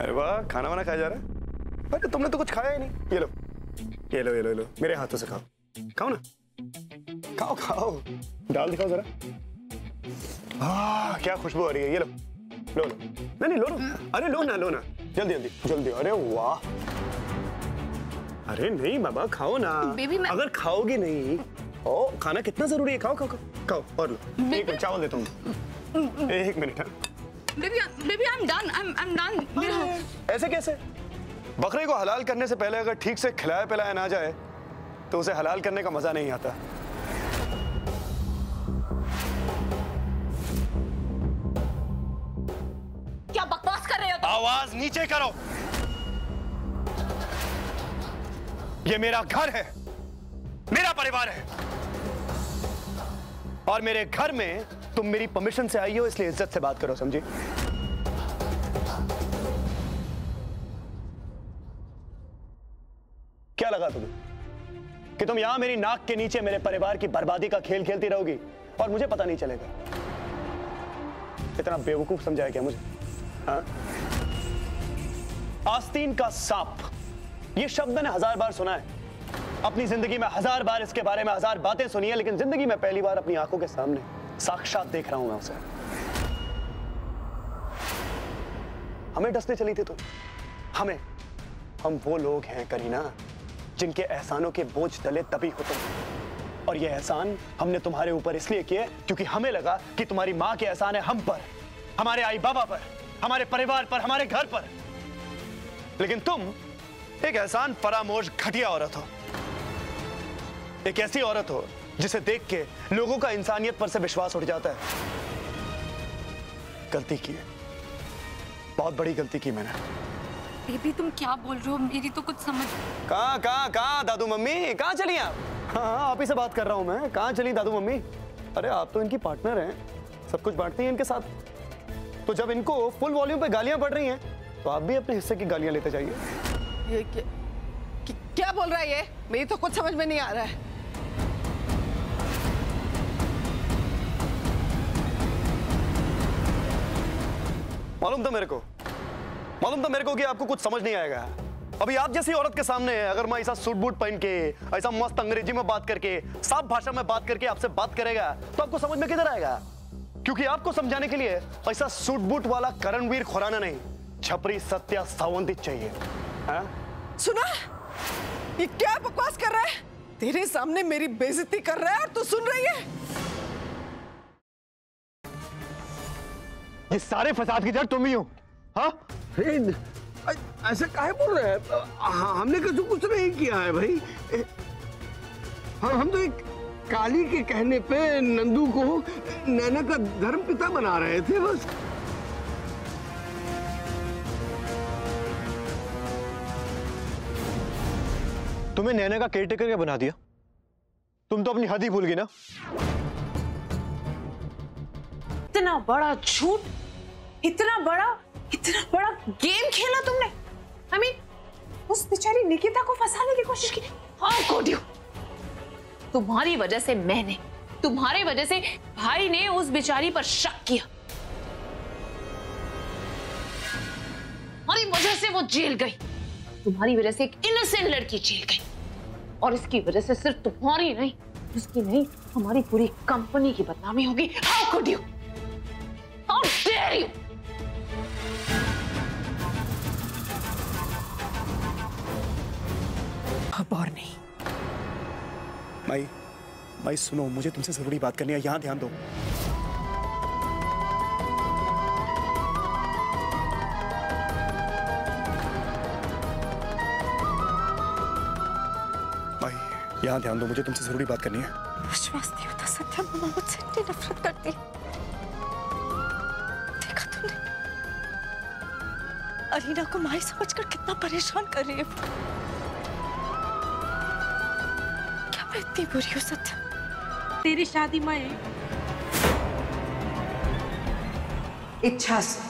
अरे वाह, खाना वाना खाया जा रहा है? अरे तुमने तो कुछ खाया ही नहीं। ये लो ये लो ये लो ये लो, मेरे हाथों से खाओ। खाओ ना, खाओ खाओ, दाल दिखाओ जरा। क्या खुशबू आ रही है। ये लो लो लो, नहीं लो लो, अरे लो ना जल्दी जल्दी जल्दी। अरे वाह, अरे नहीं बाबा, खाओ ना। बेबी अगर खाओगी नहीं, ओ खाना कितना जरूरी है। खाओ खाओ खाओ खाओ और लो। एक मिनट चावल देता हूँ, एक minute. Baby I am done. ऐसे कैसे? बकरे को हलाल करने से पहले अगर ठीक से खिलाया पिलाया ना जाए तो उसे हलाल करने का मजा नहीं आता। क्या बकवास कर रहे हो? आवाज नीचे करो। ये मेरा घर है, मेरा परिवार है, और मेरे घर में तुम मेरी परमिशन से आई हो, इसलिए इज्जत से बात करो, समझी? क्या लगा तुम्हें कि तुम यहां मेरी नाक के नीचे मेरे परिवार की बर्बादी का खेल खेलती रहोगी और मुझे पता नहीं चलेगा? इतना बेवकूफ समझाया क्या मुझे? हाँ? आस्तीन का सांप, ये शब्द मैंने 1000 बार सुना है। अपनी जिंदगी में 1000 बार इसके बारे में 1000 बातें सुनी है, लेकिन जिंदगी में पहली बार अपनी आंखों के सामने साक्षात देख रहा हूं मैं उसे। हमें डसने चली थी तुम, हमें। हम वो लोग हैं करीना जिनके एहसानों के बोझ तले दबी हो तुम, और ये एहसान हमने तुम्हारे ऊपर इसलिए किए क्योंकि हमें लगा कि तुम्हारी मां के एहसान है हम पर, हमारे आई बाबा पर, हमारे परिवार पर, हमारे घर पर। लेकिन तुम एक एहसान फरामोश घटिया औरत हो, एक ऐसी औरत हो जिसे देख के लोगों का इंसानियत पर से विश्वास उठ जाता है। गलती की है, बहुत बड़ी गलती की मैंने। बेबी तुम क्या बोल रहे हो? मेरी तो कुछ समझ। कहाँ दादू मम्मी, कहाँ चली आप? हाँ आप ही से बात कर रहा हूँ मैं। कहाँ चली दादू मम्मी? अरे आप तो इनकी पार्टनर हैं, सब कुछ बांटती हैं इनके साथ, तो जब इनको फुल वॉल्यूम पे गालियां पड़ रही हैं तो आप भी अपने हिस्से की गालियां लेते जाइए। ये क्या बोल रहा है ये? मेरी तो कुछ समझ में नहीं आ रहा है। मालूम था मेरे को कि आपको कुछ समझ नहीं आएगा। अभी आप जैसी औरत के सामने अगर मैं ऐसा सूट बूट पहन के, ऐसा मस्त अंग्रेजी में बात करके, साफ भाषा में बात करके आपसे बात करेगा तो आपको समझ में किधर आएगा? क्योंकि आपको समझाने के लिए ऐसा सूट बूट वाला करणवीर खुराना नहीं, छपरी सत्या सावंती चाहिए। सुना, ये क्या बकवास कर रहा है? तेरे सामने मेरी बेइज्जती कर रहा है और तू सुन रही है? ये सारे फसाद की जड़ तुम ही हो। हाँ? ऐसा काहे बोल रहे हैं? हमने कुछ नहीं किया है भाई। हम तो एक काली के कहने पे नंदू को नैना का धर्म पिता बना रहे थे बस। तुम्हें नैना का केयरटेकर क्या बना दिया? तुम तो अपनी हद ही भूल गई ना। इतना बड़ा झूठ, इतना बड़ा गेम खेला तुमने। I mean, उस बेचारी निकिता को फंसाने की कोशिश की। How could you? तुम्हारी वजह से मैंने, तुम्हारी वजह से भाई ने उस बेचारी पर शक किया, तुम्हारी वजह से वो जेल गई, तुम्हारी वजह से एक इनोसेंट लड़की जेल गई, और इसकी वजह से सिर्फ तुम्हारी नहीं, उसकी नहीं, हमारी पूरी कंपनी की बदनामी होगी। How could you? How dare you? अब और नहीं। माई सुनो, मुझे तुमसे जरूरी बात करनी है, यहां ध्यान दो। माई यहां ध्यान दो, मुझे तुमसे जरूरी बात करनी है। विश्वास नहीं होता सत्या, मम्मा मुझसे इतनी नफरत करती है। देखा तुमने अरीना को माई समझकर कितना परेशान कर रही है। क्या मैं इतनी बुरी हूँ सत्या? तेरी शादी में इच्छा से